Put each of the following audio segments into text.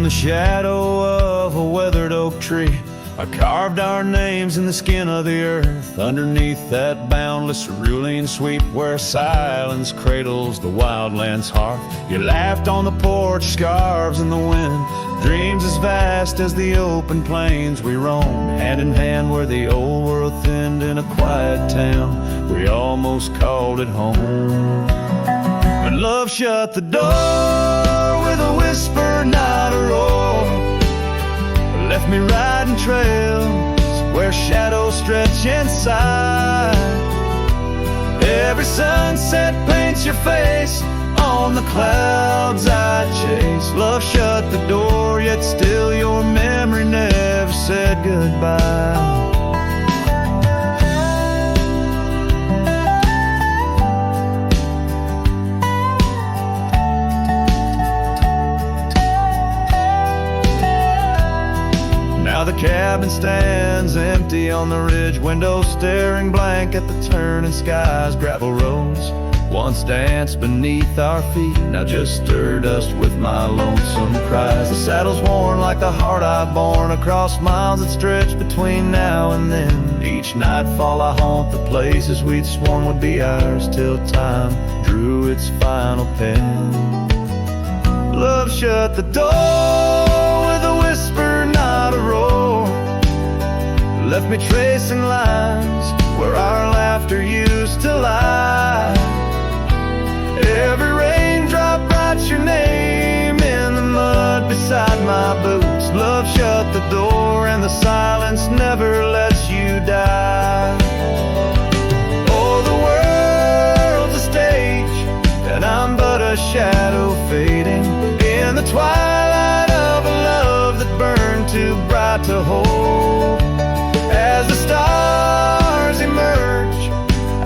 In the shadow of a weathered oak tree, I carved our names in the skin of the earth. Underneath that boundless cerulean sweep where silence cradles the wildland's heart. You laughed on the porch, scarves in the wind, dreams as vast as the open plains we roamed. Hand in hand where the old world thinned in a quiet town, we almost called it home. But love shut the door with a whisper, not a roar. Left me riding trails where shadows stretch inside. Every sunset paints your face on the clouds I chase. Love shut the door, yet still your memory never said goodbye. Now the cabin stands empty on the ridge, windows staring blank at the turning skies. Gravel roads once danced beneath our feet, now just stir dust with my lonesome cries. The saddle's worn like the heart I've borne across miles that stretch between now and then. Each nightfall I haunt the places we'd sworn would be ours till time drew its final pen. Love shut the door with a whisper, not a roar. Left me tracing lines where our laughter used to lie. Every raindrop writes your name in the mud beside my boots. Love shut the door and the silence never lets you die. Oh, the world's a stage and I'm but a shadow fading in the twilight of a love that burned too bright to hold. As the stars emerge,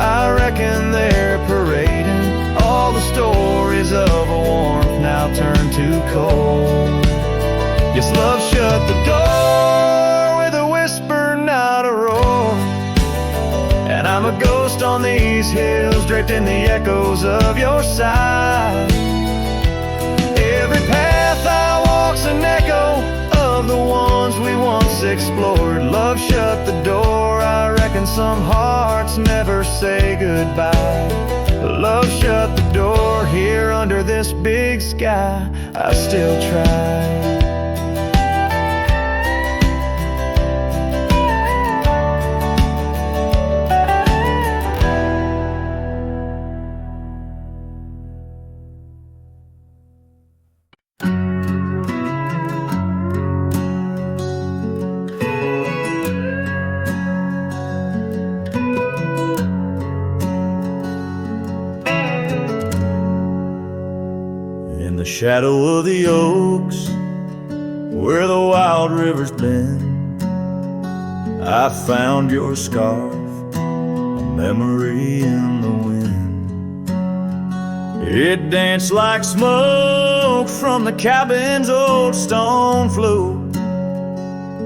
I reckon they're parading all the stories of a warmth now turned to cold. Yes, love shut the door with a whisper, not a roar. And I'm a ghost on these hills, draped in the echoes of your sigh. Every path I walk's an echo of the ones we once explored. Love shut the door, I reckon some hearts never say goodbye. Love shut the door, here under this big sky I still try. Shadow of the oaks, where the wild river's been, I found your scarf, a memory in the wind. It danced like smoke from the cabin's old stone floor,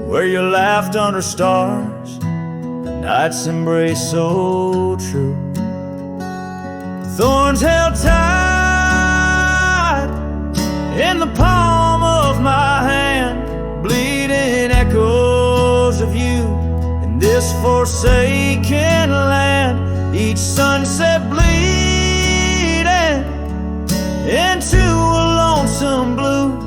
where you laughed under stars, the night's embrace so true. Thorns held tight in the palm of my hand, bleeding echoes of you in this forsaken land. Each sunset bleeding into a lonesome blue,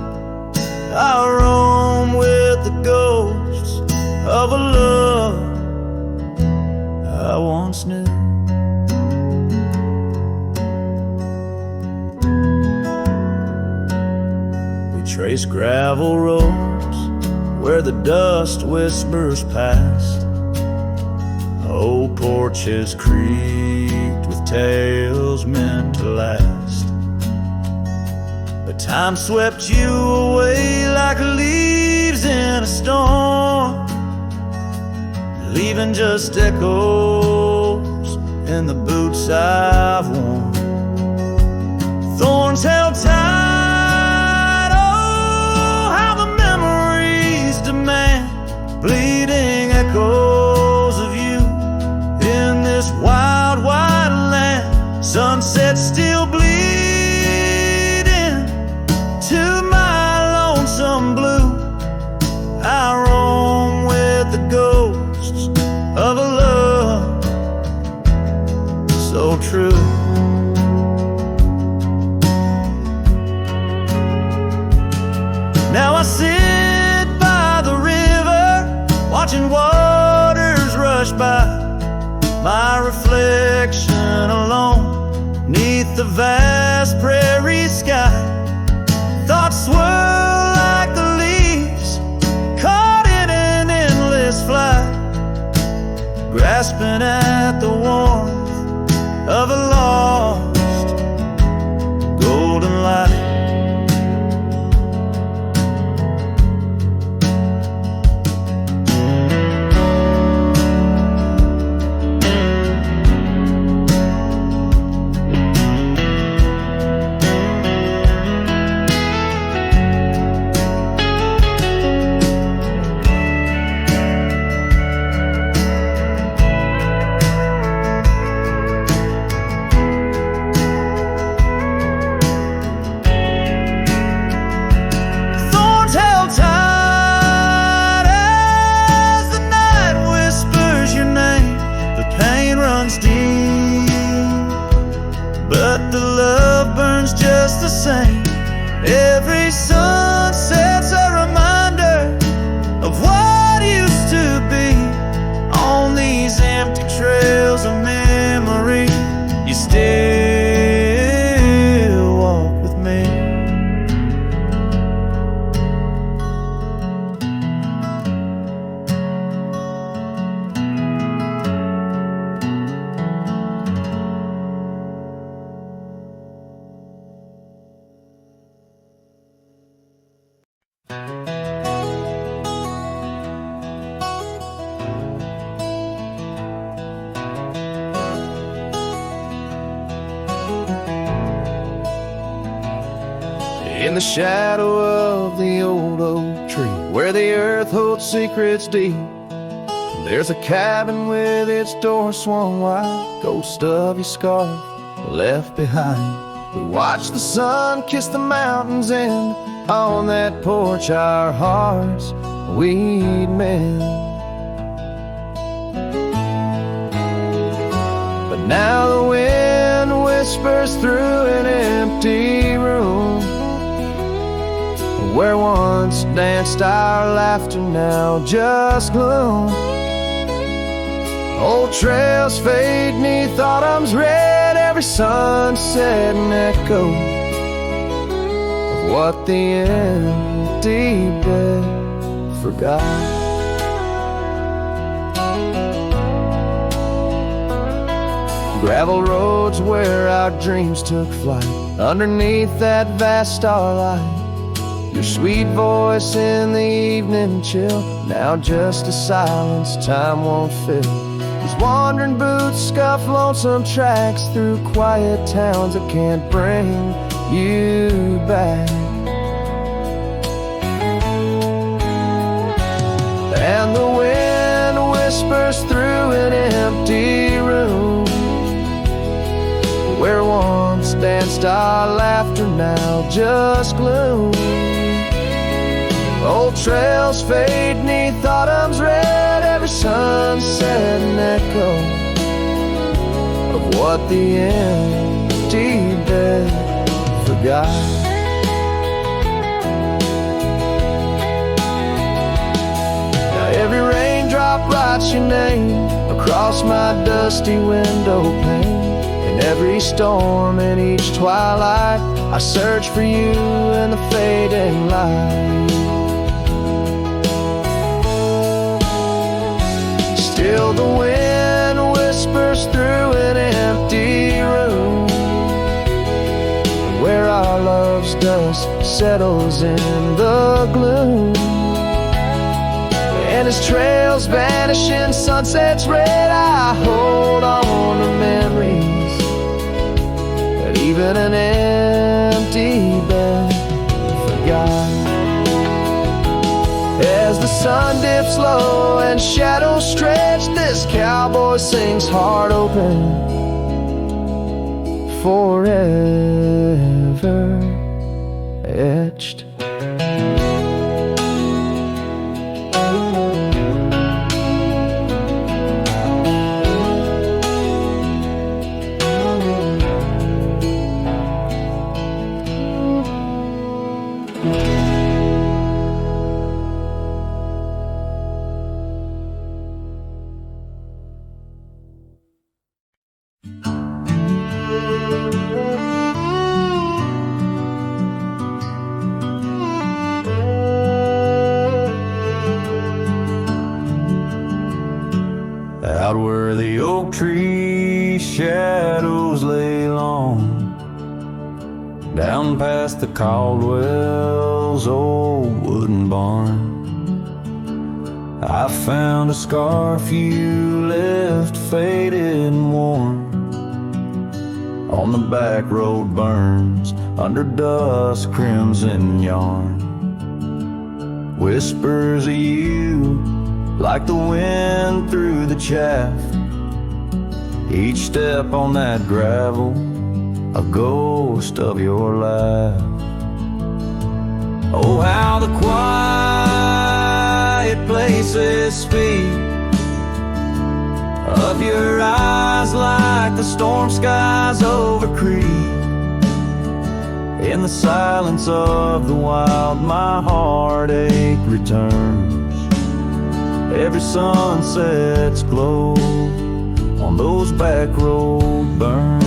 I roam with the ghosts of a love I once knew. Trace gravel roads where the dust whispers past. Old porches creaked with tales meant to last. But time swept you away like leaves in a storm, leaving just echoes in the boots I've worn. Thorns held tight, bleeding echoes of you in this wild, wild land. Sunset still bleeding to my lonesome blue. watching waters rush by, my reflection alone, 'neath the vast prairie sky. Thoughts swirl like the leaves, caught in an endless flight, grasping at the warmth of a lost golden light. The same. Every sunset's a reminder of what used to be. On these empty trails of memory, you still walk with me. In the shadow of the old oak tree, where the earth holds secrets deep, there's a cabin with its door swung wide, ghost of your scarf left behind. We watch the sun kiss the mountains, and on that porch our hearts we'd mend. But now the wind whispers through an empty room, where once danced our laughter, now just gloom. Old trails fade 'neath autumn's red, every sunset an echo of what the empty bed forgot. Gravel roads where our dreams took flight, underneath that vast starlight. Your sweet voice in the evening chill, now just a silence time won't fill. These wandering boots scuff lonesome tracks through quiet towns that can't bring you back. And the wind whispers through an empty room, where once danced our laughter, now just gloom. Old trails fade 'neath autumn's red, every sunset an echo of what the empty bed forgot. Now every raindrop writes your name across my dusty window pane, and every storm and each twilight I search for you in the fading light. Still the wind whispers through an empty room, where our love's dust settles in the gloom. And as trails vanish in sunsets red, I hold on to memories that even an empty bed forgot. As the sun dips low and shadows stretch, this cowboy sings heart open, forever etched. out where the oak tree shadows lay long, down past the Caldwell's old wooden barn, I found a scarf you left faded and worn on the back road burns under dust crimson yarn. Whispers of you like the wind through the chaff, each step on that gravel a ghost of your laugh. Oh, how the quiet places speak of your eyes like the storm skies over creek. In the silence of the wild my heartache returns. Every sunset's glow on those back road burns.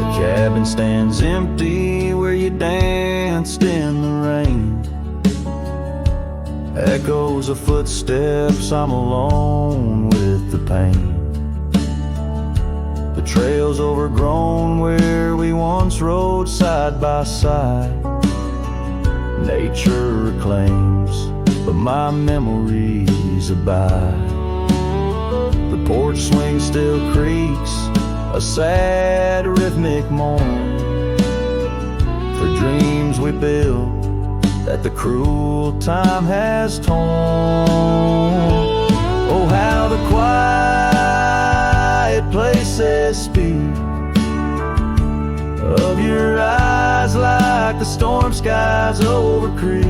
The cabin stands empty where you danced in the rain. Echoes of footsteps, I'm alone with the pain. The trail's overgrown where we once rode side by side. Nature reclaims, but my memories abide. The porch swing still creaks, a sad rhythmic mourn for dreams we built that the cruel time has torn. Oh, how the quiet places speak of your eyes like the storm skies over creek.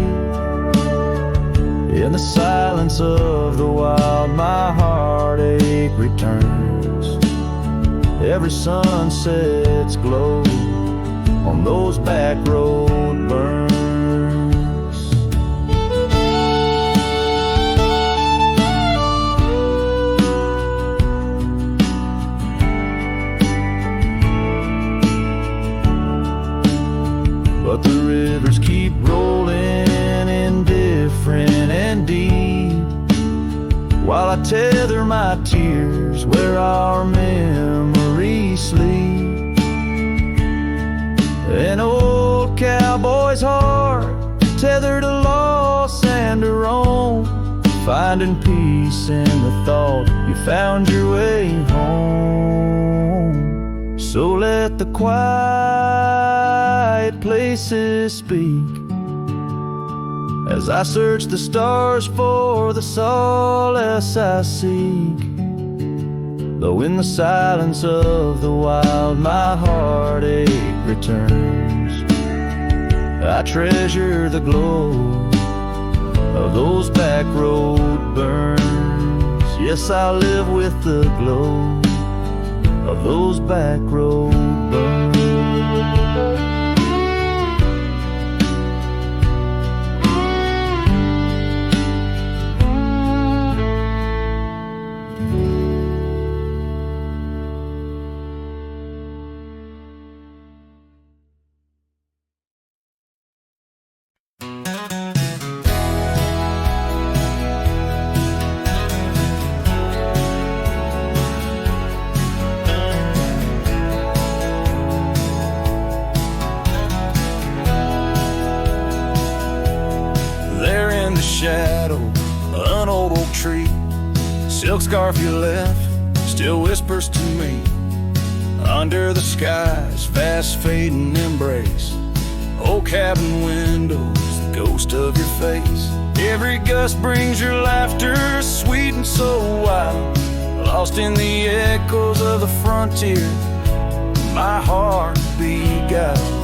In the silence of the wild my heartache returns. Every sunset's glow on those back road burns. But the rivers keep rolling indifferent and deep, while I tether my tears where our memories sleep. An old cowboy's heart tethered to loss and to roam, finding peace in the thought you found your way home. So let the quiet places speak as I search the stars for the solace I seek. Though in the silence of the wild my heartache returns, I treasure the glow of those back road burns. Yes, I live with the glow of those back road burns. Shadow, an old oak tree, silk scarf you left still whispers to me. Under the sky's fast fading embrace, old cabin windows, the ghost of your face. Every gust brings your laughter, sweet and so wild, lost in the echoes of the frontier. My heart beguiled.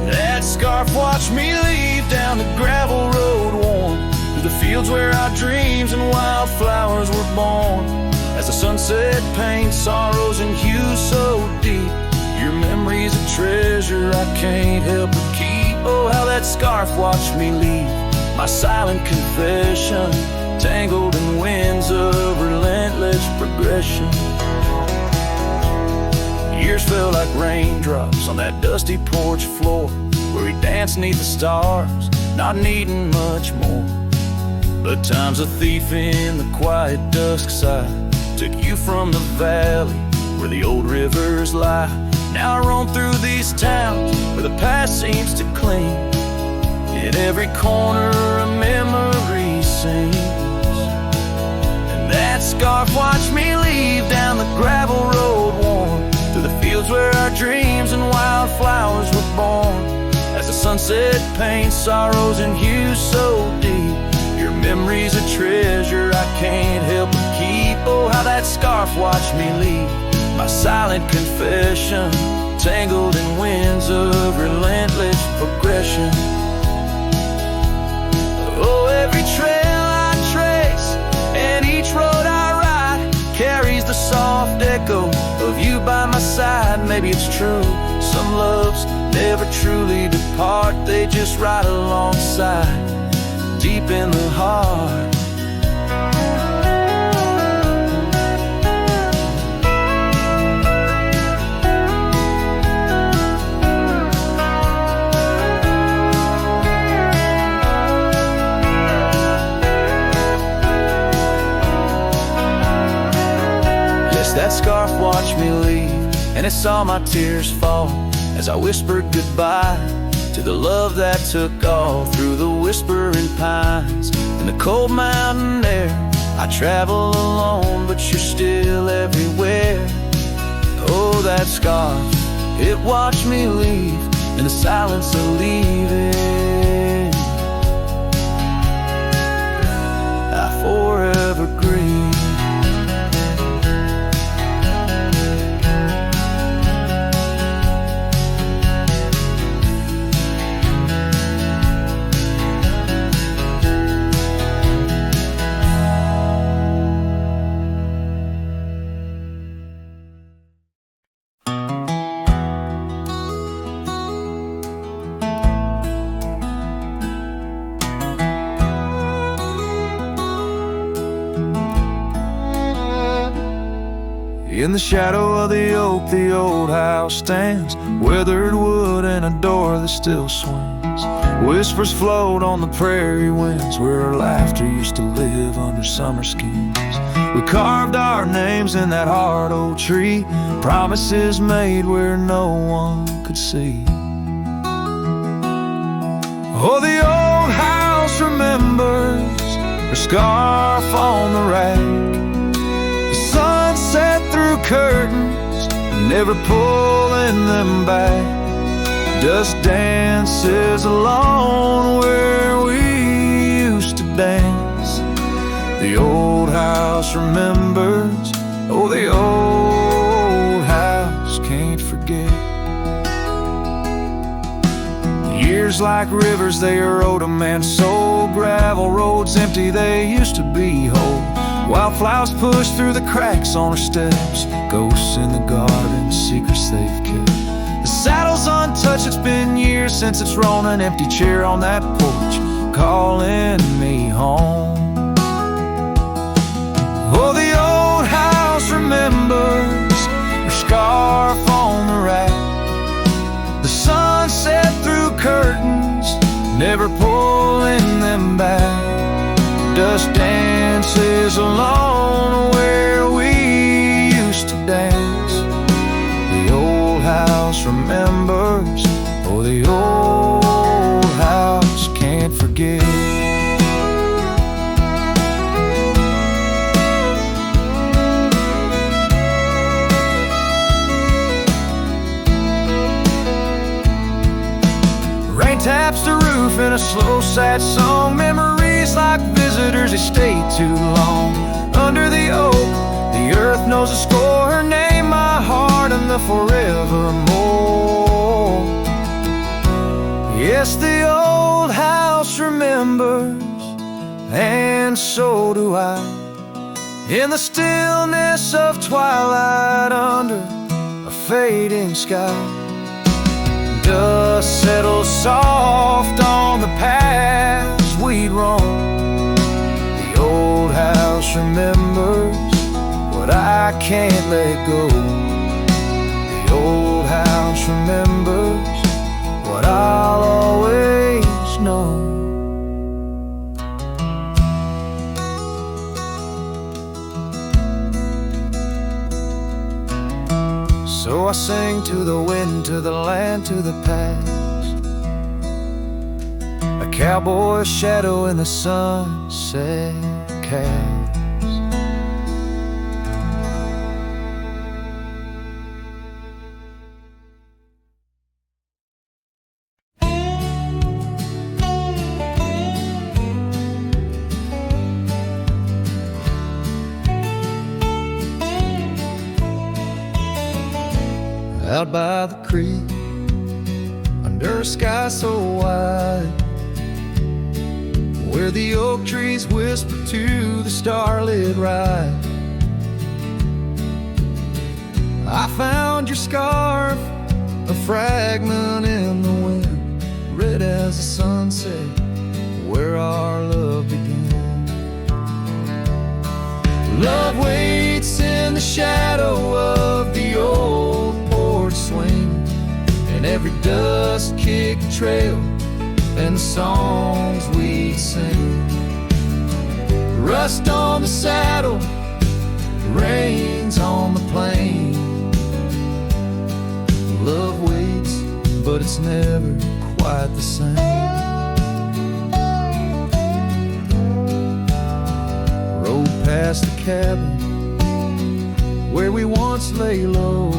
That scarf watched me leave down the gravel road worn, through the fields where our dreams and wildflowers were born. As the sunset paints sorrows and hues so deep, your memory's a treasure I can't help but keep. Oh, how that scarf watched me leave, my silent confession, tangled in winds of relentless progression. Years felt like raindrops on that dusty porch floor, where we danced neath the stars, not needing much more. But time's a thief in the quiet dusk side. Took you from the valley where the old rivers lie. Now I roam through these towns where the past seems to cling. In every corner a memory sings. And that scarf watched me leave down the gravel road worn through the fields where our dreams and wildflowers were born. As the sunset paints sorrows and hues so deep, your memory's a treasure I can't help but keep. Oh, how that scarf watched me leave, my silent confession, tangled in winds of relentless progression. Oh, every trail I trace and each road I ride carries the soft echo of you by my side. Maybe it's true, some loves never truly depart, they just ride alongside, deep in the heart. Yes, that scarf watched me leave, and it saw my tears fall as I whispered goodbye to the love that took all through the whispering pines. In the cold mountain air I travel alone, but you're still everywhere. Oh, that scarf, it watched me leave in the silence of leaving. I forever grieve. In the shadow of the oak, the old house stands, weathered wood and a door that still swings. Whispers float on the prairie winds, where our laughter used to live under summer skins. We carved our names in that hard old tree, promises made where no one could see. Oh, the old house remembers her scarf on the rack, sunset through curtains, never pulling them back. Dust dances alone where we used to dance. The old house remembers, oh, the old house can't forget. Years like rivers, they erode a man's soul. Gravel roads empty, they used to be whole. Wildflowers push through the cracks on her steps, ghosts in the garden, secrets they've kept. The saddle's untouched, it's been years since it's rolled, an empty chair on that porch, calling me home. Oh, the old house remembers her scarf on the rack, the sunset through curtains, never pulling them back. Dust dances alone where we used to dance. The old house remembers, oh, the old house can't forget. Rain taps the roof in a slow, sad song. Memories like visitors, they stay too long. Under the oak, the earth knows a score. Her name, my heart, and the forevermore. Yes, the old house remembers, and so do I. In the stillness of twilight, under a fading sky, dust settles soft on the paths we'd roam. The old house remembers what I can't let go. The old house remembers what I'll always know. So I sing to the wind, to the land, to the past. A cowboy's shadow in the sunset cast. Out by the creek, under a sky so wide, where the oak trees whisper to the starlit ride, I found your scarf, a fragment in the wind, red as the sunset, where our love began. Love waits in the shadow of the old porch swing, and every dust-kicked trail and the songs we sing. Rust on the saddle, rains on the plain. Love waits, but it's never quite the same. Rode past the cabin where we once lay low.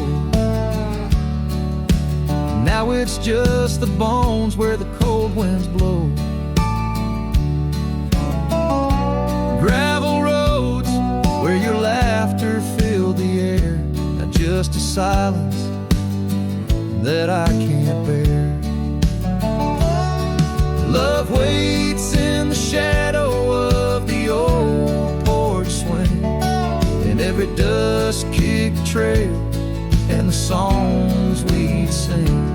Now it's just the bones where the cold winds blow. Gravel roads where your laughter filled the air, not just a silence that I can't bear. Love waits in the shadow of the old porch swing, and every dust-kicked trail and the songs we sing.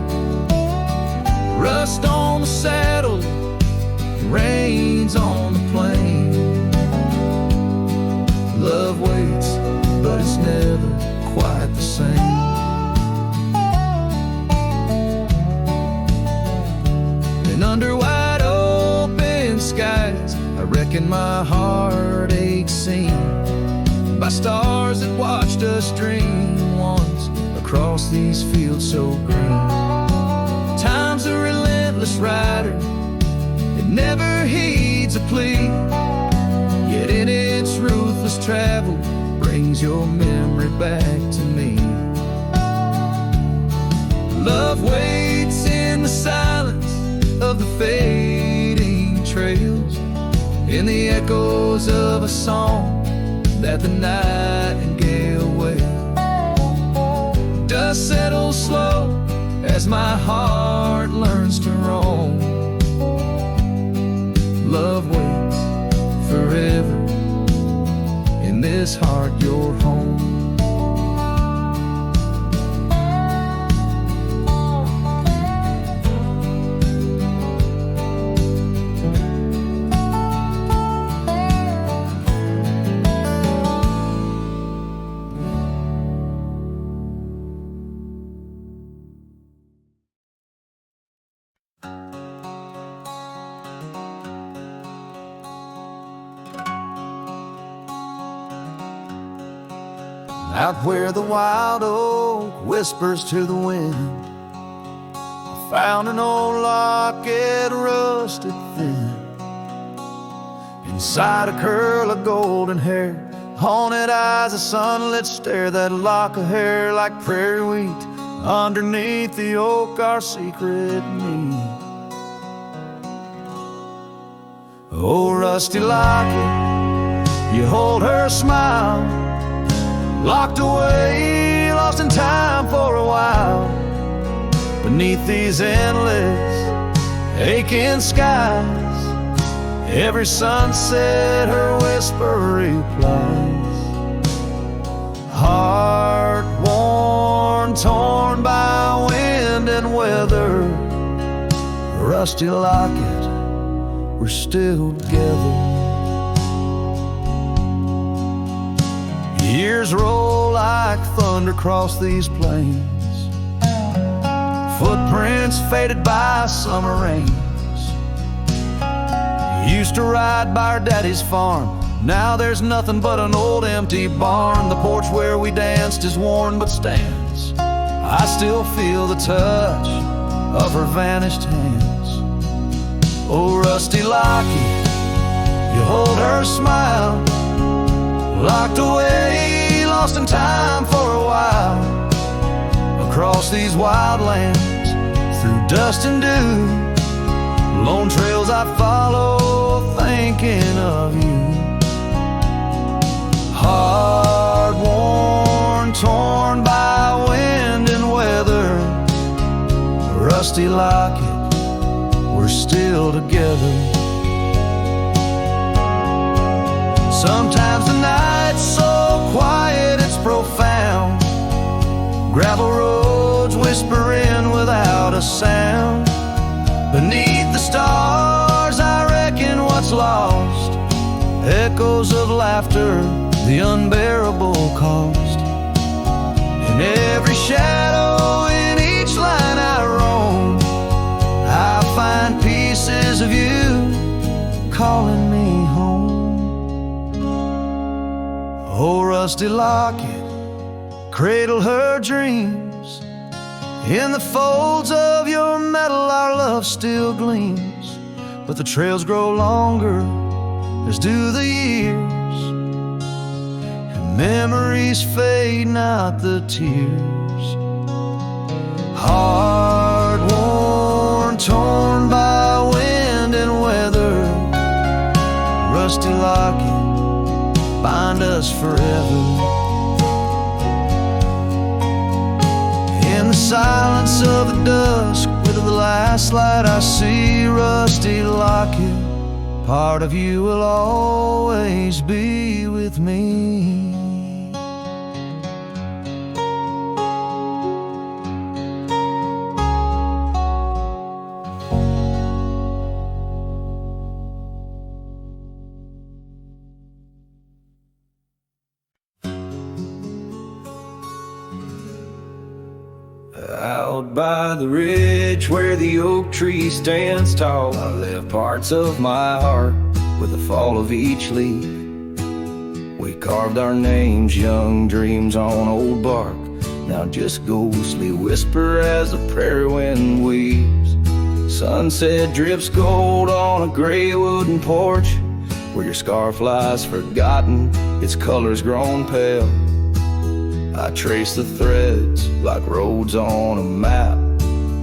Rust on the saddle, rains on the plain. Love waits, but it's never quite the same. And under wide open skies, I reckon my heart aches seen by stars that watched us dream once across these fields so green. Time's a relentless rider, it never heeds a plea, yet in its ruthless travel brings your memory back to me. Love waits in the silence of the fading trails, in the echoes of a song that the nightingale wails. Dust settles slow as my heart learns to roam. Love waits forever, in this heart your home. Out where the wild oak whispers to the wind, I found an old locket rusted thin. Inside a curl of golden hair, haunted eyes, a sunlit stare, that lock of hair like prairie wheat. Underneath the oak, our secret meet. Oh, rusty locket, you hold her smile, locked away, lost in time for a while. Beneath these endless, aching skies, every sunset her whisper replies. Heart worn, torn by wind and weather, rusty locket, we're still together. Years roll like thunder across these plains, footprints faded by summer rains. Used to ride by our daddy's farm, now there's nothing but an old empty barn. The porch where we danced is worn but stands, I still feel the touch of her vanished hands. Oh, rusty locket, you hold her smile, locked away, lost in time for a while. Across these wild lands, through dust and dew, lone trails I follow, thinking of you. Hard, worn, torn by wind and weather, rusty locket, we're still together. Sometimes the night's so quiet it's profound. Gravel roads whispering without a sound. Beneath the stars I reckon what's lost, echoes of laughter, the unbearable cost. In every shadow, in each line I roam, I find pieces of you calling me home. Oh, rusty locket, cradle her dreams. In the folds of your metal our love still gleams. But the trails grow longer, as do the years, and memories fade, not the tears. Hard, worn, torn by wind and weather, rusty locket, bind us forever. In the silence of the dusk, with the last light I see, rusty locket, part of you will always be with me. Out by the ridge where the oak tree stands tall, I left parts of my heart with the fall of each leaf. We carved our names, young dreams on old bark, now just ghostly whisper as the prairie wind weaves. Sunset drips gold on a gray wooden porch, where your scarf lies forgotten, its colors grown pale. I trace the threads like roads on a map,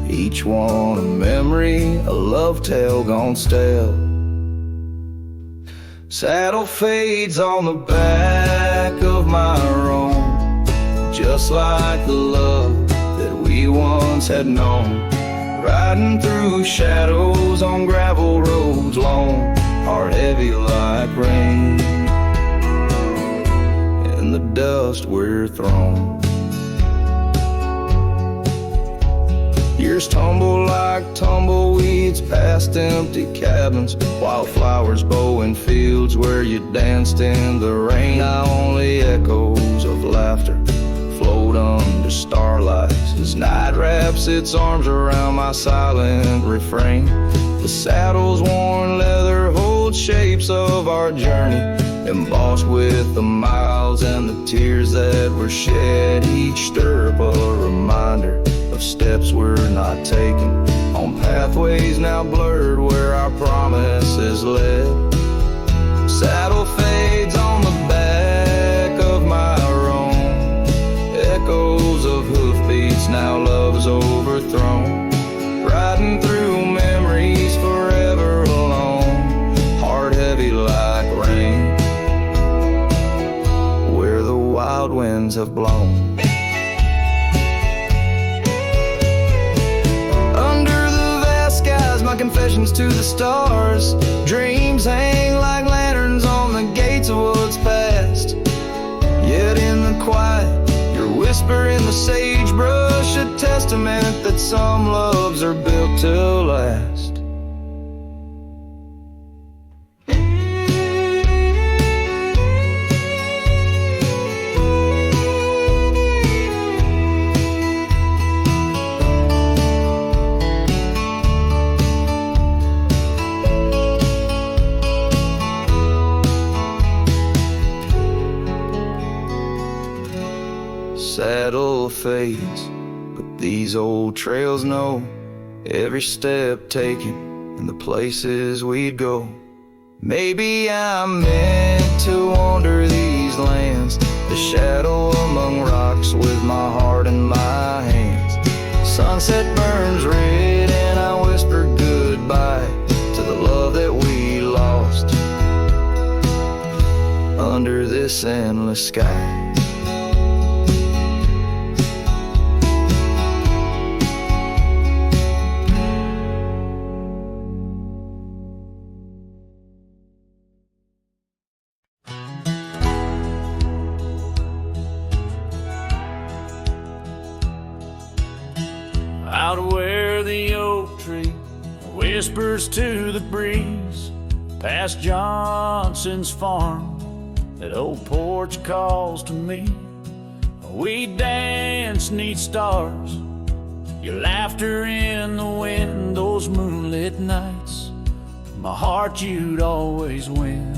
each one a memory, a love tale gone stale. Saddle fades on the back of my roan, just like the love that we once had known. Riding through shadows on gravel roads long, heart heavy like rain. In the dust we're thrown. Years tumble like tumbleweeds past empty cabins, wildflowers bow in fields where you danced in the rain. Now only echoes of laughter float under starlight as night wraps its arms around my silent refrain. The saddle's worn leather holds shapes of our journey, embossed with the miles and the tears that were shed. Each stirrup a reminder of steps we're not taking, on pathways now blurred where our promises led. Saddle fades on the back of my roan, echoes of hoofbeats, now love's overthrown. Riding through memories forever alone, heart heavy like rain, where the wild winds have blown. My confessions to the stars, dreams hang like lanterns on the gates of what's past. Yet in the quiet, your whisper in the sagebrush, a testament that some loves are built to last. Saddle fades, These old trails know every step taken and the places we'd go. Maybe I'm meant to wander these lands, the shadow among rocks with my heart in my hands. Sunset burns red and I whisper goodbye to the love that we lost under this endless sky. Out where the oak tree whispers to the breeze, past Johnson's farm, that old porch calls to me. We dance 'neath stars, your laughter in the wind, those moonlit nights, my heart you'd always win.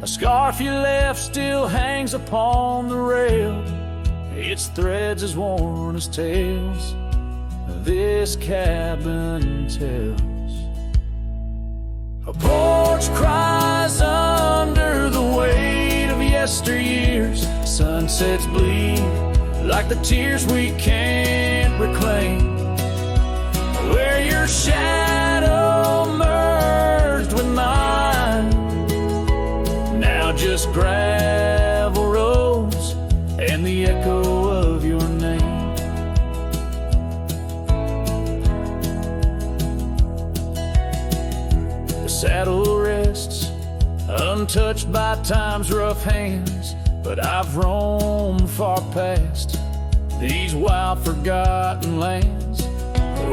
A scarf you left still hangs upon the rail, its threads as worn as tales this cabin tells. A porch cries under the weight of yesteryears. Sunsets bleed like the tears we can't reclaim. Where your shadow merged with mine, now just gravel roads and the echo of your name. The saddle rests untouched by time's rough hands, but I've roamed far past these wild forgotten lands,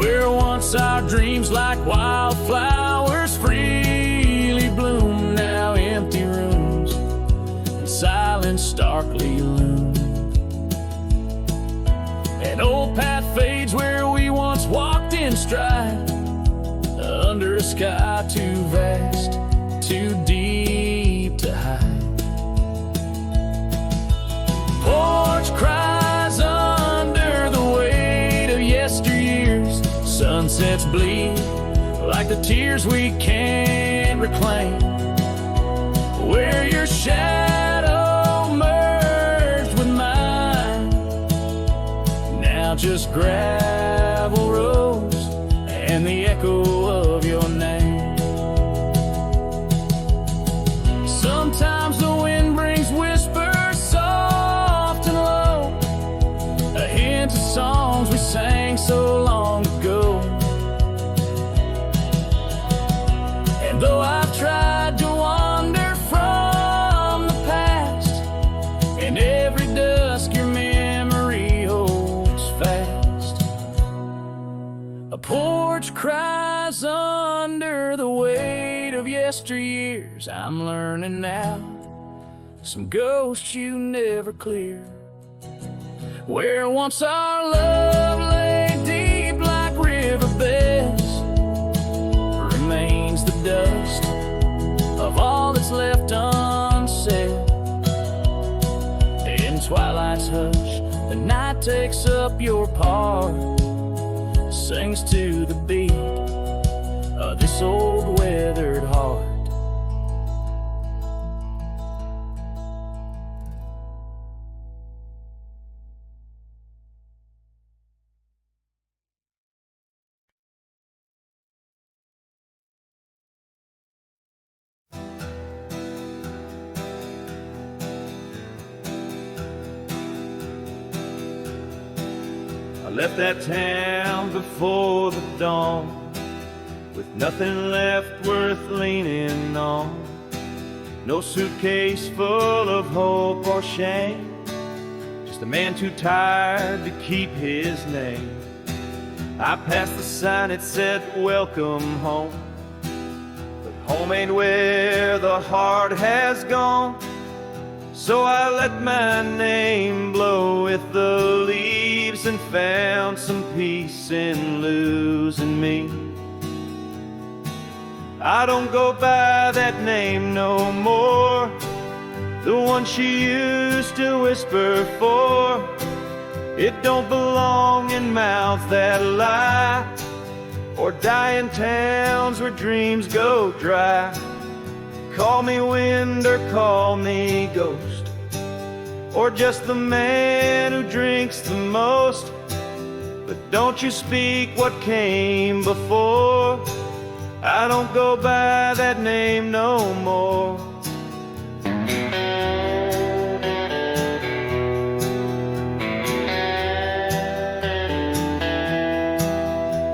where once our dreams like wildflowers freely bloom. Now empty rooms and silence starkly loom. An old path fades where we once walked in stride, under a sky too vast, too deep to hide. Porch cries under the weight of yesteryears. Sunsets bleed like the tears we can't reclaim. Where your shadow merged with mine, now just gravel roads and the echo of your name. Sometimes the wind brings whispers soft and low, a hint of songs we sang so long ago. And though I've tried to wander from the past, in every dusk your memory holds fast. A porch cries under the weight of yesteryears. I'm learning now, some ghosts you never clear. Where once our love lay deep like riverbeds, remains the dust of all that's left unsaid. In twilight's hush, the night takes up your part, sings to the beat of this old weathered heart. I left that town before the dawn, with nothing left worth leaning on. No suitcase full of hope or shame, just a man too tired to keep his name. I passed the sign that said welcome home, but home ain't where the heart has gone. So I let my name blow with the leaves and found some peace in losing me. I don't go by that name no more, the one she used to whisper for. It don't belong in mouths that lie, or die in towns where dreams go dry. Call me wind or call me ghost, or just the man who drinks the most. But don't you speak what came before. I don't go by that name no more.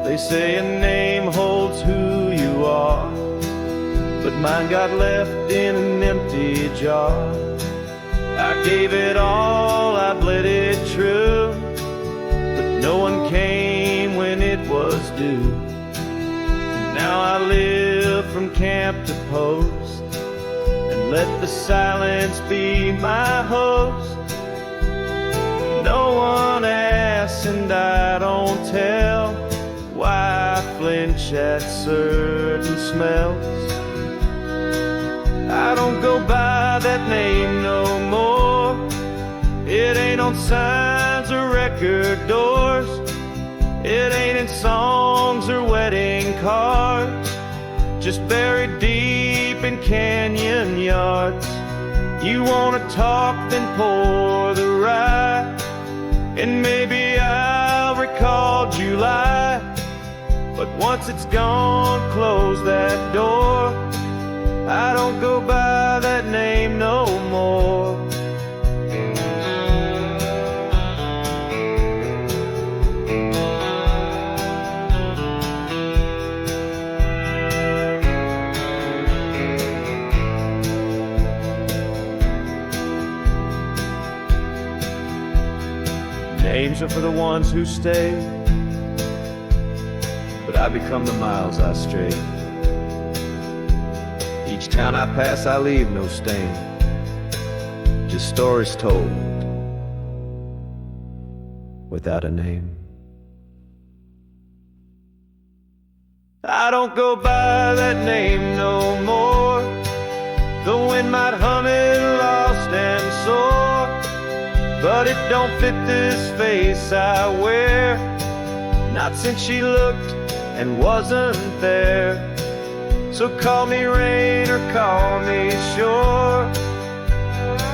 They say a name holds who you are, but mine got left in an empty jar. I gave it all, I bled it true, but no one came when it was due. Now I live from camp to post, and let the silence be my host. No one asks and I don't tell why I flinch at certain smells. I don't go by that name no more. It ain't on signs or record doors. It ain't in songs or wedding cards, just buried deep in canyon yards. You wanna talk, then pour the rye, and maybe I'll recall July. But once it's gone, close that door. I don't go by that name no more. Names are for the ones who stay, but I become the miles I stray. Each town I pass, I leave no stain, just stories told without a name. I don't go by that name no more. The wind might hum it lost and sore, but it don't fit this face I wear, not since she looked and wasn't there. So call me rain or call me shore,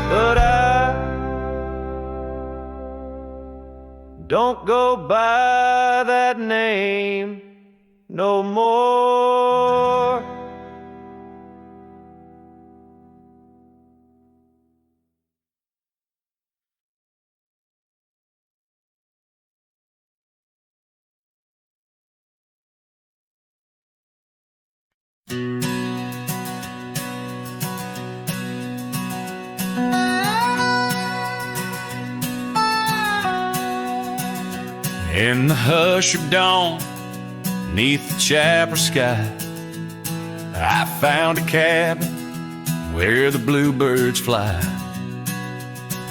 but I don't go by that name no more. In the hush of dawn, neath the chapel sky, I found a cabin where the bluebirds fly.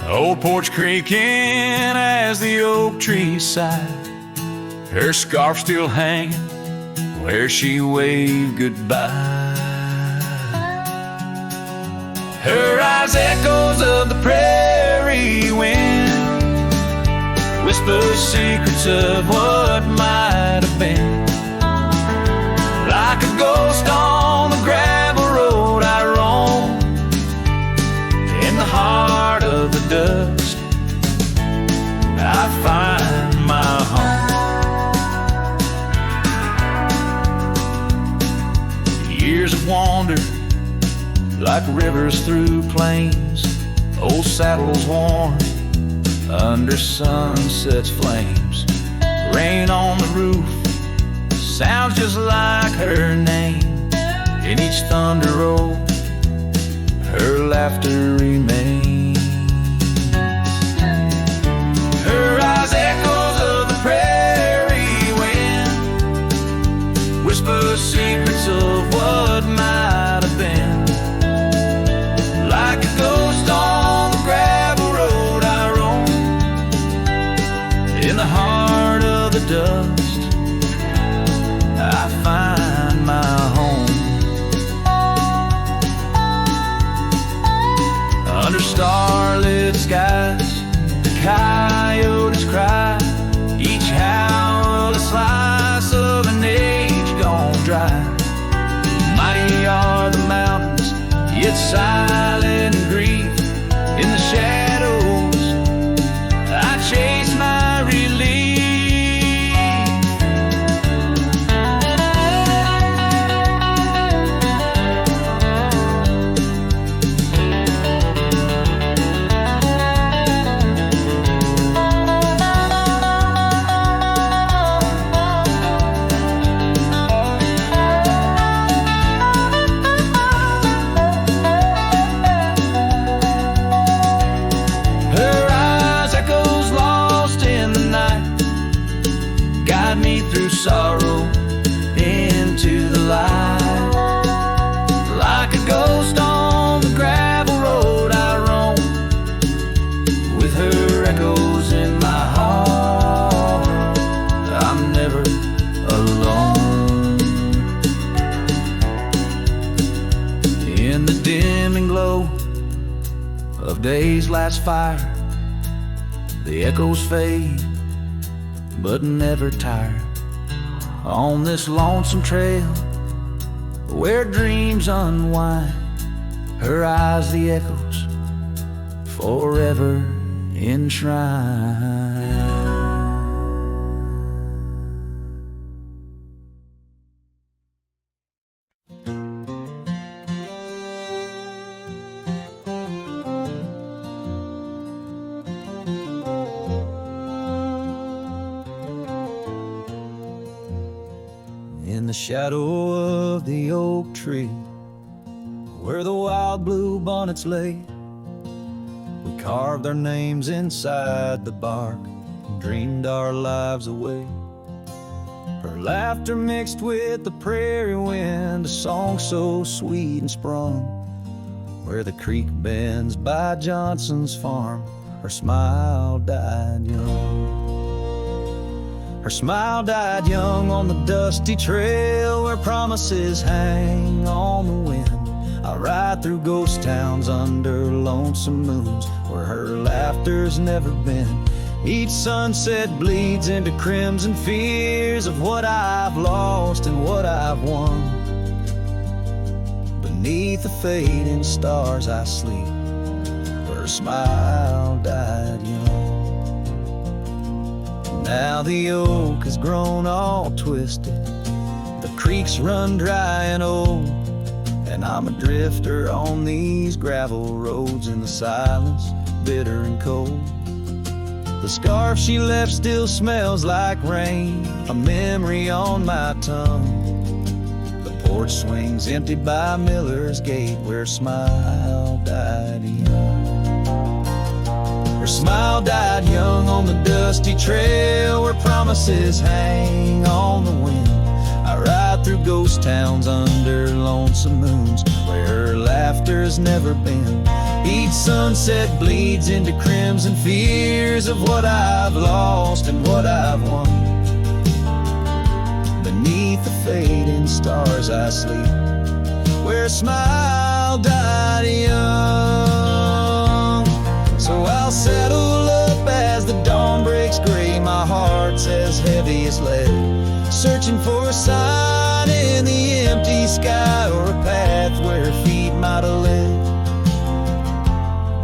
Old porch creaking as the oak trees sigh, her scarf still hanging where she waved goodbye. Her eyes echoes of the prairie wind, whisper secrets of what might have been. Like a ghost on the gravel road I roam, in the heart of the dust I find my home. Years of wander like rivers through plains, old saddles worn under sunset's flames. Rain on the roof sounds just like her name. In each thunder roll, her laughter remains. Her eyes echoes of the prairie wind, whisper secrets of what might have been. Like a ghost on the gravel road I roam, in the heart of the dust I find my home. It's silent grief in the shadows. I chase my relief. Sorrow into the light. Like a ghost on the gravel road I roam, with her echoes in my heart. I'm never alone. In the dimming glow of day's last fire, the echoes fade but never tire. On this lonesome trail where dreams unwind, her eyes the echoes forever enshrined. In the shadow of the oak tree, where the wild blue bonnets lay, we carved our names inside the bark and dreamed our lives away. Her laughter mixed with the prairie wind, a song so sweet and sprung, where the creek bends by Johnson's farm. Her smile died young. Her smile died young on the dusty trail where promises hang on the wind. I ride through ghost towns under lonesome moons where her laughter's never been. Each sunset bleeds into crimson fears of what I've lost and what I've won. Beneath the fading stars I sleep. Her smile died young. Now the oak has grown all twisted, the creeks run dry and old, and I'm a drifter on these gravel roads in the silence, bitter and cold. The scarf she left still smells like rain, a memory on my tongue. The porch swings empty by Miller's Gate where her smile died young. Her smile died young on the dusty trail where promises hang on the wind. I ride through ghost towns under lonesome moons where her laughter's never been. Each sunset bleeds into crimson fears of what I've lost and what I've won. Beneath the fading stars I sleep, where a smile died young. So I'll settle up as the dawn breaks gray, my heart's as heavy as lead, searching for a sign in the empty sky or a path where her feet might have led.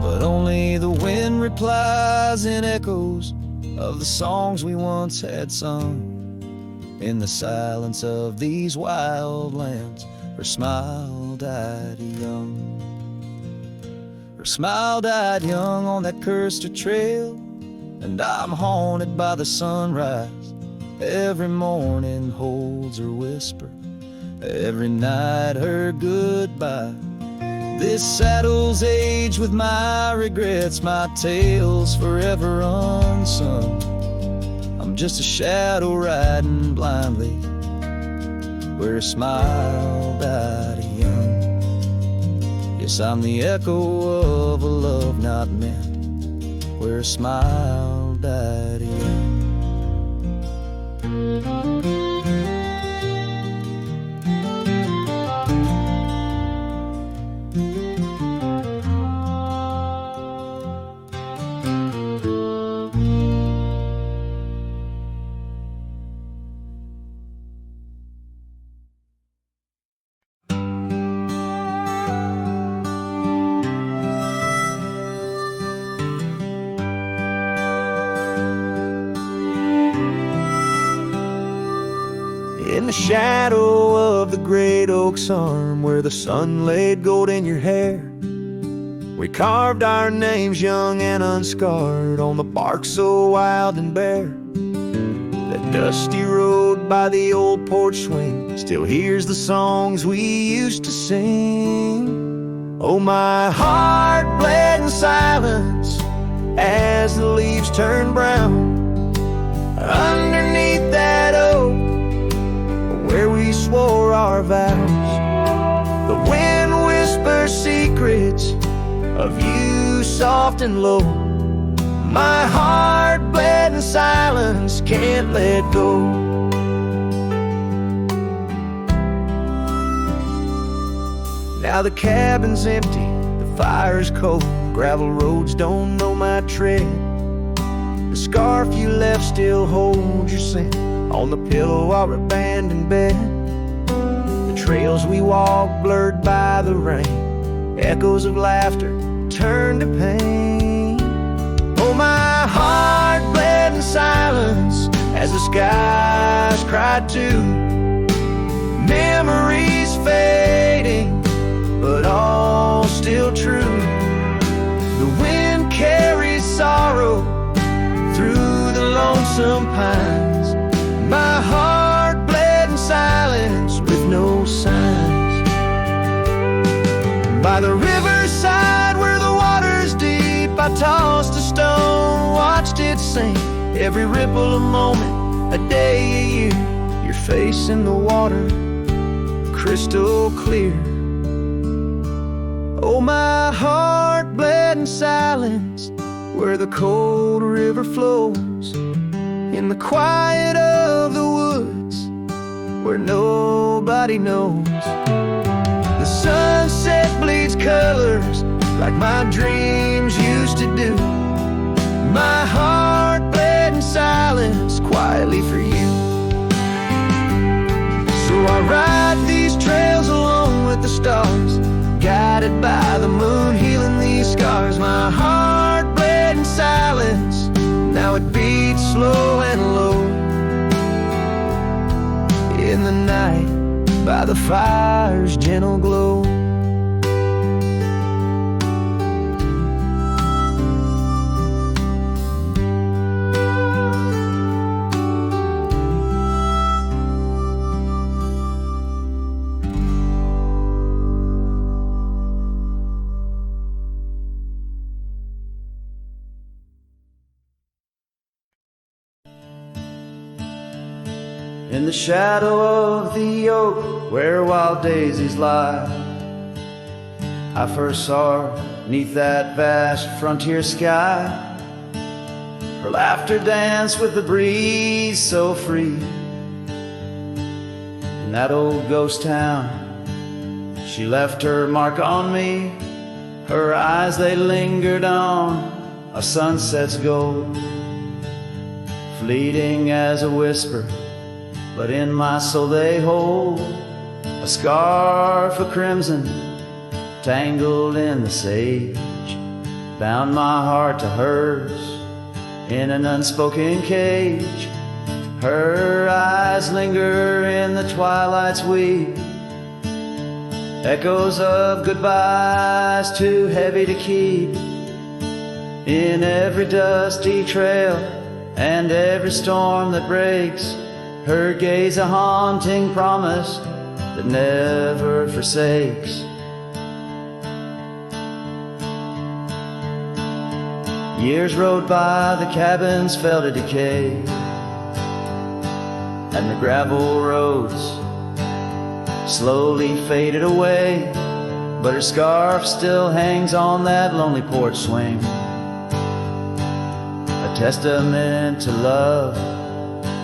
But only the wind replies in echoes of the songs we once had sung. In the silence of these wild lands, her smile died young. Her smile died young on that cursed trail, and I'm haunted by the sunrise. Every morning holds her whisper, every night her goodbye. This saddle's aged with my regrets, my tale's forever unsung. I'm just a shadow riding blindly where a smile died young. Yes, I'm the echo of a love not meant where a smile died young. the shadow of the great oak's arm, where the sun laid gold in your hair, we carved our names young and unscarred on the bark so wild and bare. That dusty road by the old porch swing still hears the songs we used to sing. Oh, my heart bled in silence as the leaves turned brown underneath that oak where we swore our vows. The wind whispers secrets of you soft and low. My heart bled in silence, can't let go. Now the cabin's empty, the fire's cold, gravel roads don't know my tread. The scarf you left still holds your scent on the pillow of our abandoned bed. The trails we walked blurred by the rain, echoes of laughter turned to pain. Oh, my heart bled in silence as the skies cried too. Memories fading, but all still true. The wind carries sorrow through the lonesome pines. My heart bled in silence with no signs. By the riverside where the water's deep, I tossed a stone, watched it sink. Every ripple a moment, a day, a year. Your face in the water, crystal clear. Oh, my heart bled in silence where the cold river flows, in the quiet of the woods where nobody knows. The sunset bleeds colors like my dreams used to do. My heart bled in silence quietly for you. So I ride these trails alone with the stars, guided by the moon, healing these scars. My heart bled in silence, now it beats slow and low. In the night, by the fire's gentle glow. In the shadow of the oak where wild daisies lie, I first saw her 'neath that vast frontier sky. Her laughter danced with the breeze so free. In that old ghost town, she left her mark on me. Her eyes, they lingered on a sunset's gold, fleeting as a whisper, but in my soul they hold. A scarf of crimson tangled in the sage bound my heart to hers in an unspoken cage. Her eyes linger in the twilight's weep, echoes of goodbyes too heavy to keep. In every dusty trail and every storm that breaks, her gaze a haunting promise that never forsakes. Years rode by, the cabins fell to decay, and the gravel roads slowly faded away. But her scarf still hangs on that lonely porch swing, a testament to love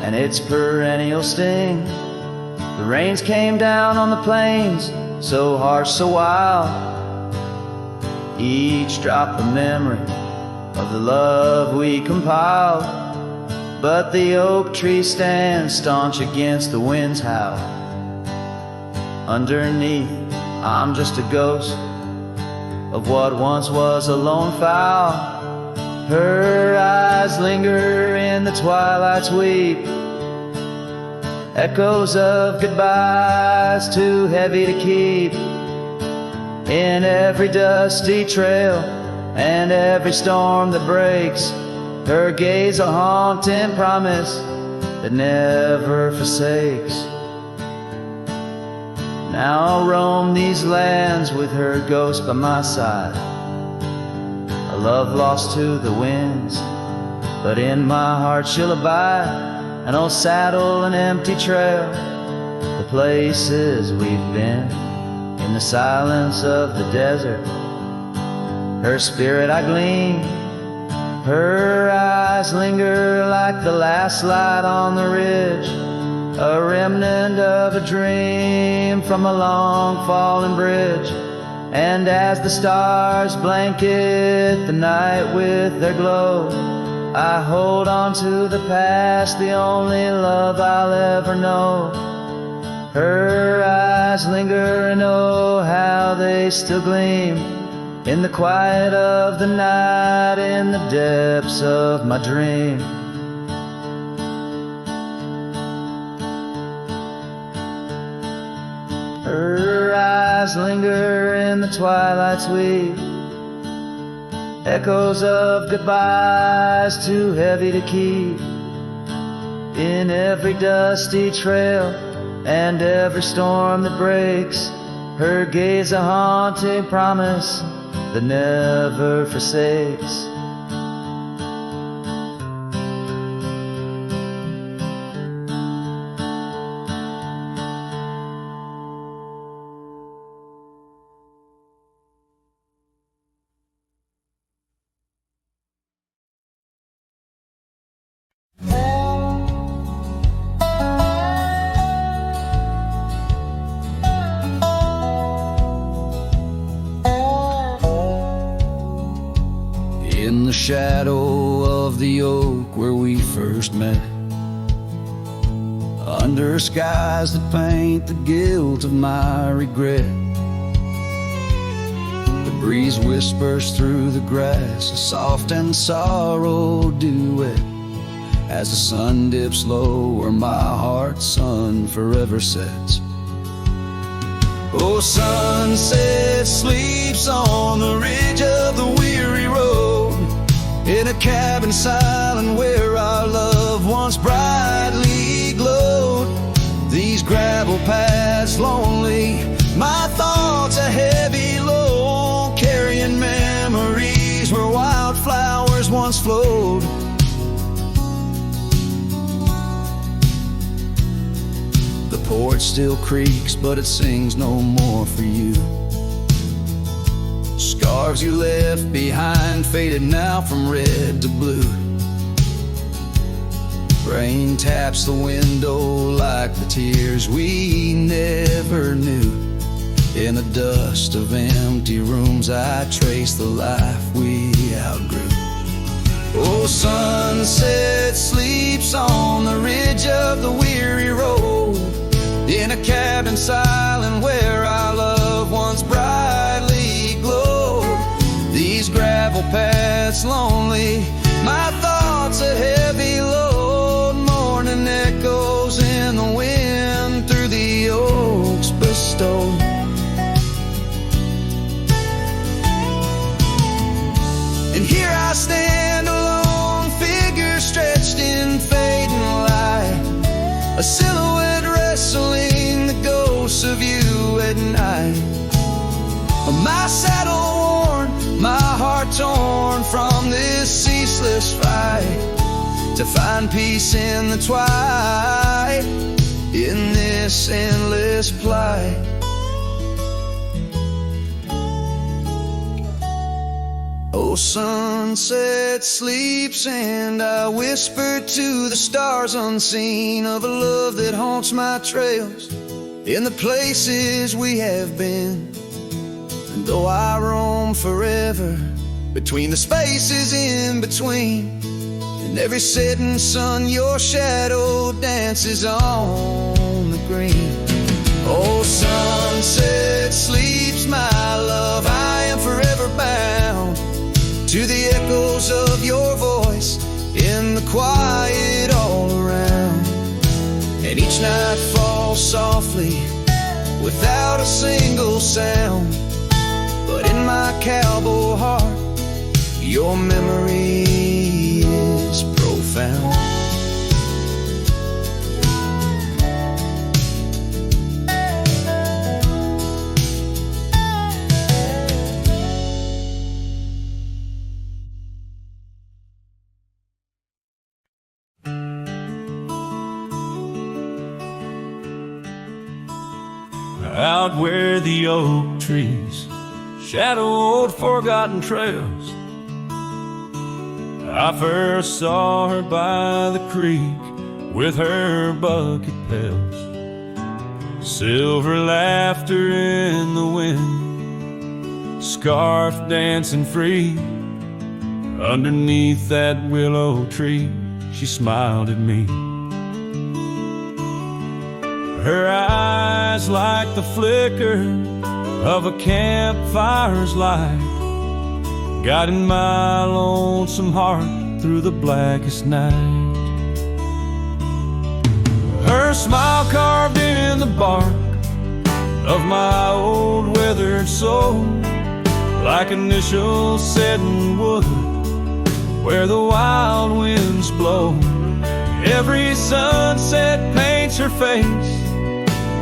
and its perennial sting. The rains came down on the plains, so harsh, so wild, each drop a memory of the love we compiled. But the oak tree stands staunch against the wind's howl. Underneath, I'm just a ghost of what once was a lone fowl. Her eyes linger in the twilight's weep, Echoes of goodbyes too heavy to keep. In every dusty trail and every storm that breaks, her gaze a haunting promise that never forsakes. Now I'll roam these lands with her ghost by my side, a love lost to the winds, but in my heart she'll abide. An old saddle, an empty trail, the places we've been, in the silence of the desert, her spirit I glean. Her eyes linger like the last light on the ridge, a remnant of a dream from a long fallen bridge. And as the stars blanket the night with their glow, I hold on to the past, the only love I'll ever know. Her eyes linger and oh, how they still gleam in the quiet of the night, in the depths of my dream. Her eyes linger in the twilight's weave, echoes of goodbyes too heavy to keep. In every dusty trail and every storm that breaks, her gaze a haunting promise that never forsakes. In the shadow of the oak where we first met, under skies that paint the guilt of my regret, the breeze whispers through the grass a soft and sorrow duet. As the sun dips low where my heart's sun forever sets. Oh, sunset sleeps on the ridge of the weary road, in a cabin silent where our love once brightly glowed. These gravel paths lonely, my thoughts a heavy load, carrying memories where wildflowers once flowed. The porch still creaks, but it sings no more for you. Scarves you left behind, faded now from red to blue. Rain taps the window like the tears we never knew. In the dust of empty rooms I trace the life we outgrew. Oh, sunset sleeps on the ridge of the weary road, in a cabin silent where our love once brightly glowed. These gravel paths lonely, my thoughts a heavy load, mourning echoes in the wind through the oaks bestowed. And here I stand, a lone figure stretched in fading light, a silhouette wrestling the ghosts of you at night. My saddle worn, my heart torn from this ceaseless fight, to find peace in the twilight, in this endless plight. Oh, sunset sleeps and I whisper to the stars unseen of a love that haunts my trails, in the places we have been. And though I roam forever between the spaces in between, and every setting sun your shadow dances on the green. Oh, sunset sleeps my love, I am forever bound to the echoes of your voice in the quiet all around. And each night falls softly without a single sound, but in my cowboy heart your memory is profound. Out where the oak trees shadow old forgotten trails, I first saw her by the creek with her bucket pails. Silver laughter in the wind, scarf dancing free. Underneath that willow tree, she smiled at me. Her eyes like the flicker of a campfire's light, guiding my lonesome heart through the blackest night. Her smile carved in the bark of my old weathered soul, like initials set in wood where the wild winds blow. Every sunset paints her face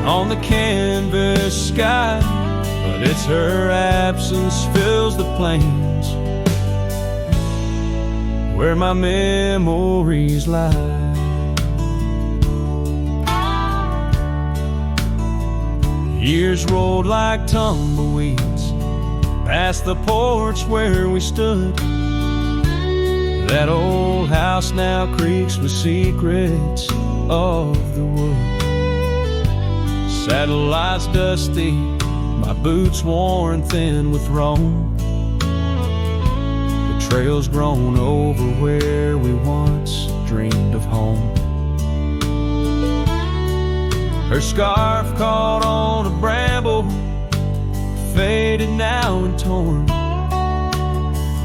on the canvas sky, but it's her absence fills the plains where my memories lie. Years rolled like tumbleweeds past the porch where we stood. That old house now creaks with secrets of the wood. Satellites dusty, my boots worn thin with Rome. The trail's grown over where we once dreamed of home. Her scarf caught on a bramble, faded now and torn,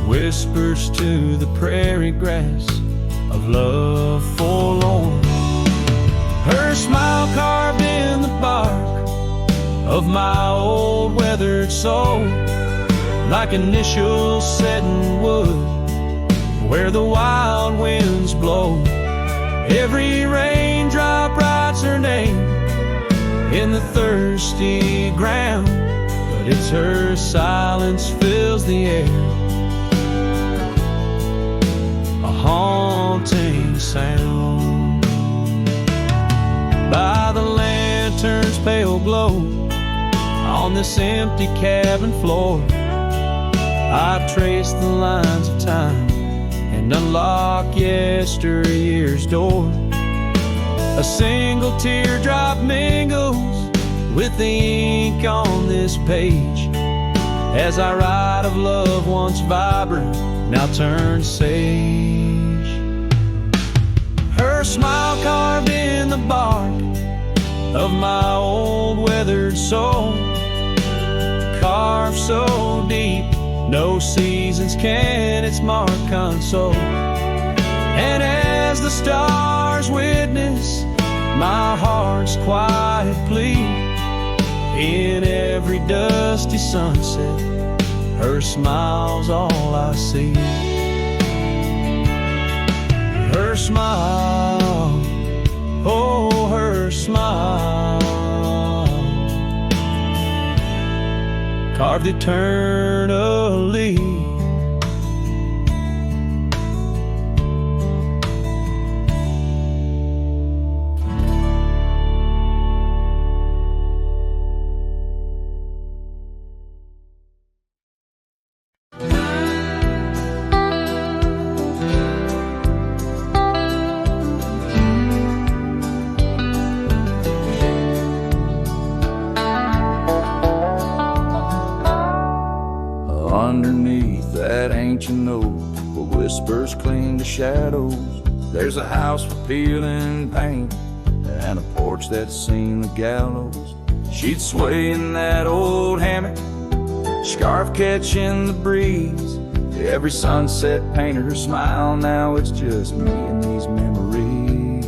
whispers to the prairie grass of love forlorn. Her smile carved in the bark of my old weathered soul, like initials set in wood where the wild winds blow. Every raindrop writes her name in the thirsty ground, but it's her silence fills the air, a haunting sound. By the lantern's pale glow on this empty cabin floor, I trace the lines of time and unlock yesteryear's door. A single teardrop mingles with the ink on this page as I write of love once vibrant, now turned sage. Her smile carved in the bark of my old weathered soul, carved so deep no seasons can its mark console. And as the stars witness my heart's quiet plea, in every dusty sunset her smile's all I see. Her smile, oh her smile, carved eternally. Underneath that ancient oak, where whispers cling to shadows, there's a house with peeling paint and a porch that's seen the gallows. She'd sway in that old hammock, scarf catching the breeze. Every sunset painted her smile, now it's just me and these memories.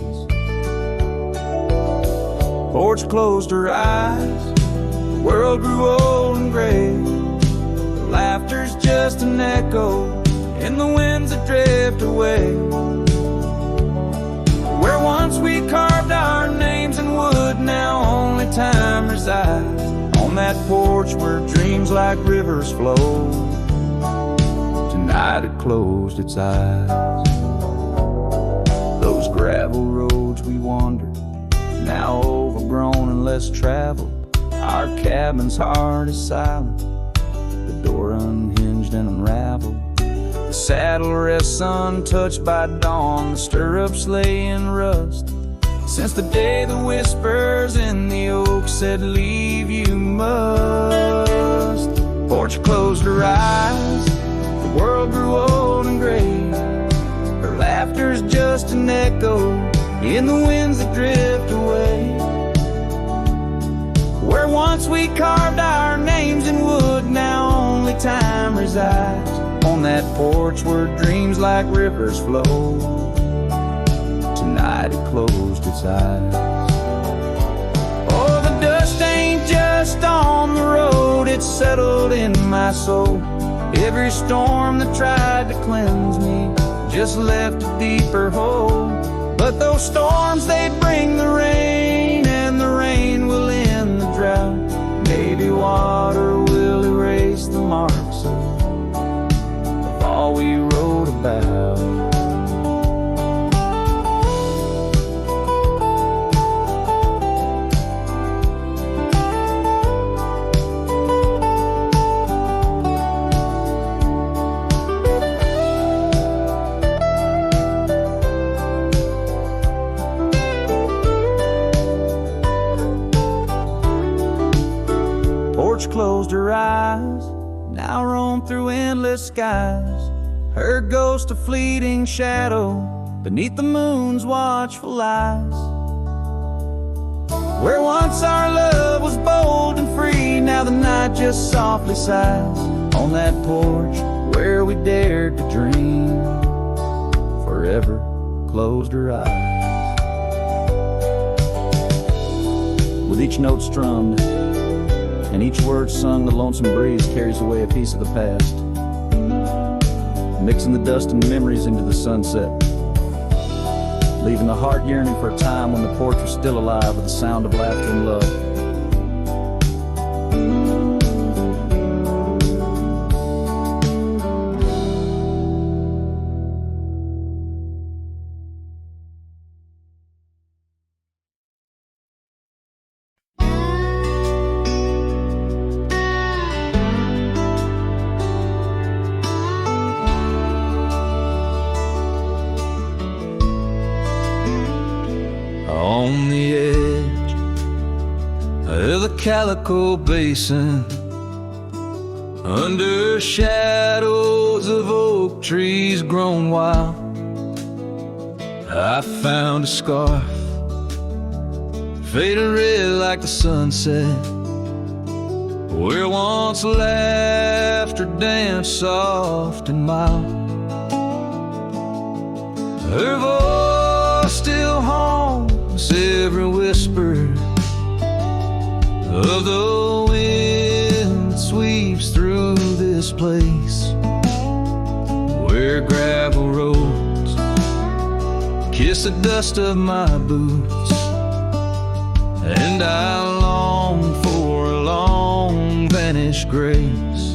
porch closed her eyes. The world grew old and gray. Laughter's just an echo in the winds that drift away. Where once we carved our names in wood, now only time resides. On that porch where dreams like rivers flow, tonight it closed its eyes. Those gravel roads we wandered, now overgrown and less traveled. Our cabin's heart is silent, the door unhinged and unraveled. The saddle rests untouched by dawn, the stirrups lay in rust. Since the day the whispers in the oak said, leave you must. Porch closed her eyes, the world grew old and gray. Her laughter's just an echo in the winds that drift away. Where once we carved our names in wood, now only time resides. On that porch where dreams like rivers flow, tonight it closed its eyes. Oh, the dust ain't just on the road, it's settled in my soul. Every storm that tried to cleanse me just left a deeper hole. But those storms, they bring the rain, and the rain will end the drought. Maybe water will erase the marks of all we wrote about. Closed her eyes, now roam through endless skies. Her ghost a fleeting shadow beneath the moon's watchful eyes. Where once our love was bold and free, now the night just softly sighs. On that porch where we dared to dream, forever closed her eyes. With each note strummed and each word sung, the lonesome breeze carries away a piece of the past, mixing the dust and memories into the sunset, leaving the heart yearning for a time when the porch was still alive with the sound of laughter and love. On the edge of the Calico Basin, under shadows of oak trees grown wild, I found a scarf faded red like the sunset, where once laughter danced soft and mild. Her voice still haunts every whisper of the wind that sweeps through this place, where gravel roads kiss the dust of my boots, and I long for a long vanished grace.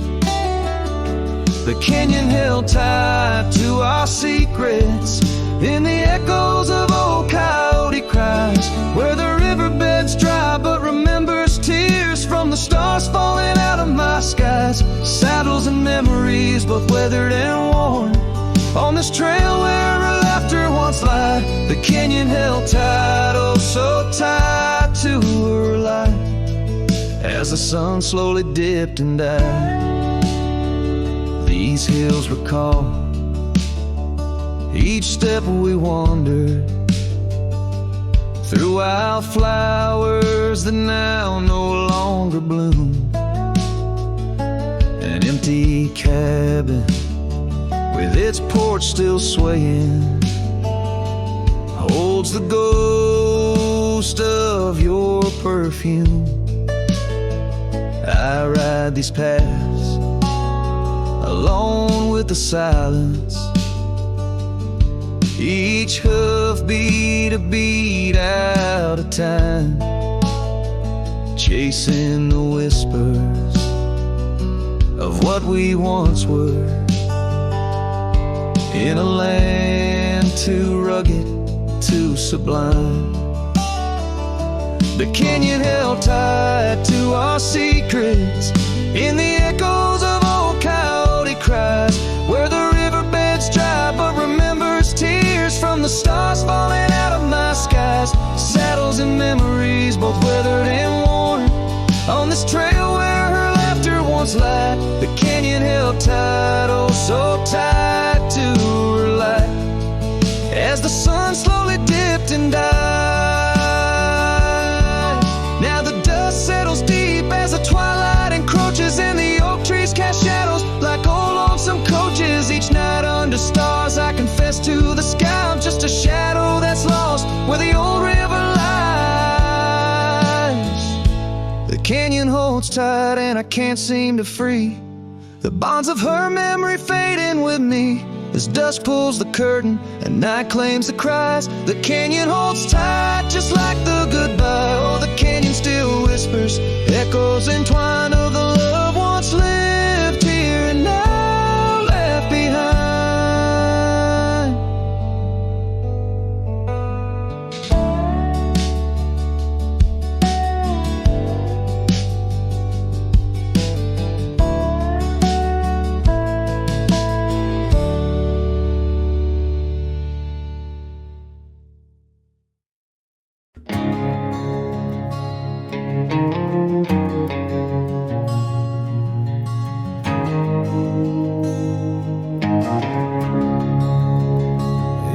The canyon held tight to our secrets in the echoes of old coyote cries, where the riverbed's dry but remembers tears from the stars falling out of my skies. Saddles and memories, both weathered and worn, on this trail where her laughter once lied. The canyon held tight, oh so tight to her light, as the sun slowly dipped and died. These hills recall each step we wandered through wildflowers that now no longer bloom. An empty cabin with its porch still swaying holds the ghost ghost of your perfume. I ride these paths alone with the silence, each hoofbeat a beat out of time, chasing the whispers of what we once were, in a land too rugged, too sublime. The canyon held tight to our secrets, in the echoes of old coyote cries, where the riverbed's dry but remembers tears from the stars falling out of my skies. Saddles and memories, both weathered and worn, on this trail where her laughter once lied. The canyon held tight, oh so tight to her light, as the sun slowly dipped and died. Now the dust settles deep as the twilight encroaches, and the oak trees cast shadows like old lonesome coaches. Each night under stars I confess to the sky, I'm just a shadow that's lost where the old river lies. The canyon holds tight and I can't seem to free the bonds of her memory fading with me, as dusk pulls the curtain and night claims the cries. The canyon holds tight just like the goodbye. Oh, the canyon still whispers, echoes entwined of the love once lived here and now left behind.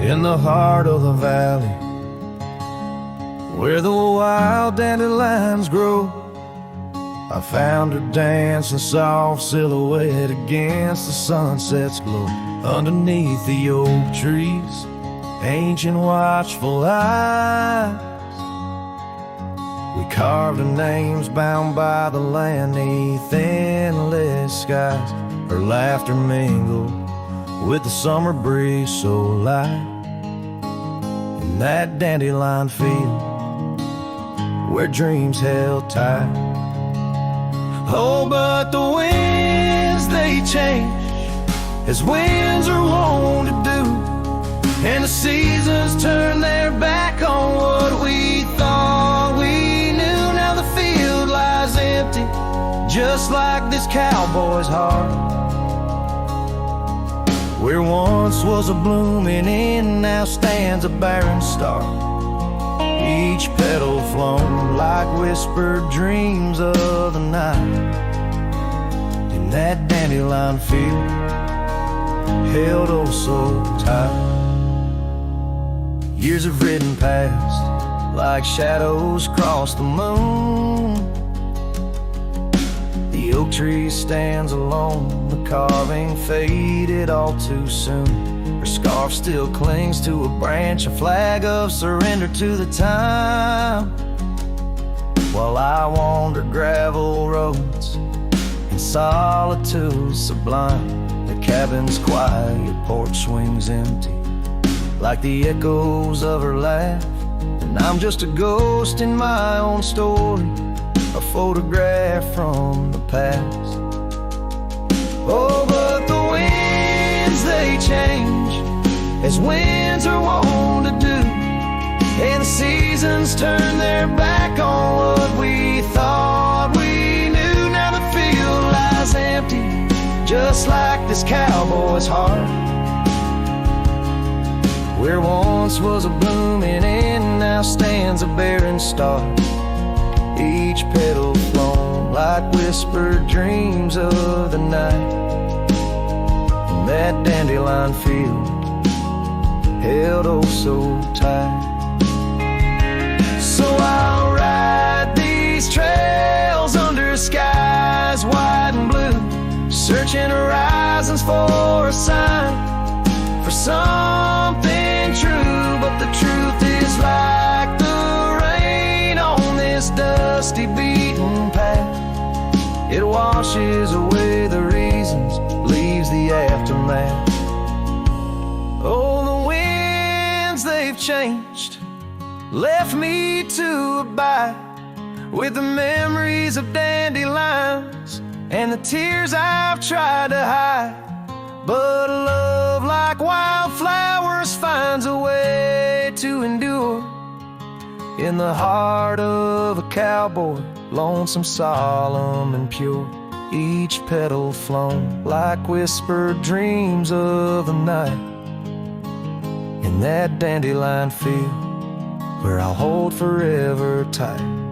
In the heart of the valley, where the wild dandelions grow, I found her dancing soft silhouette against the sunset's glow. Underneath the oak trees, ancient watchful eyes, we carved her names bound by the land 'neath endless skies. Her laughter mingled with the summer breeze so light, in that dandelion field where dreams held tight. Oh, but the winds, they change, as winds are wont to do, and the seasons turn their back on what we thought we knew. Now the field lies empty, just like this cowboy's heart, where once was a blooming inn, now stands a barren star, each petal flown like whispered dreams of the night. In that dandelion field, held oh so tight. Years have ridden past like shadows cross the moon. The oak tree stands alone, the carving faded all too soon. Her scarf still clings to a branch, a flag of surrender to the time, while I wander gravel roads in solitude sublime. The cabin's quiet, your porch swings empty, like the echoes of her laugh, and I'm just a ghost in my own story, a photograph from the past. Oh, but the winds, they change, as winds are wont to do, and the seasons turn their back on what we thought we knew. Now the field lies empty, just like this cowboy's heart, where once was a blooming inn, now stands a barren star, each petal flown like whispered dreams of the night. In that dandelion field, held oh so tight. So I'll ride these trails under skies wide and blue, searching horizons for a sign, for something true. But the truth is like the rain, dusty beaten path. It washes away the reasons, leaves the aftermath. Oh, the winds, they've changed, left me to abide with the memories of dandelions and the tears I've tried to hide. But love, like wildflowers, finds a way to endure in the heart of a cowboy, lonesome, solemn, and pure. Each petal flown like whispered dreams of the night in that dandelion field where I'll hold forever tight.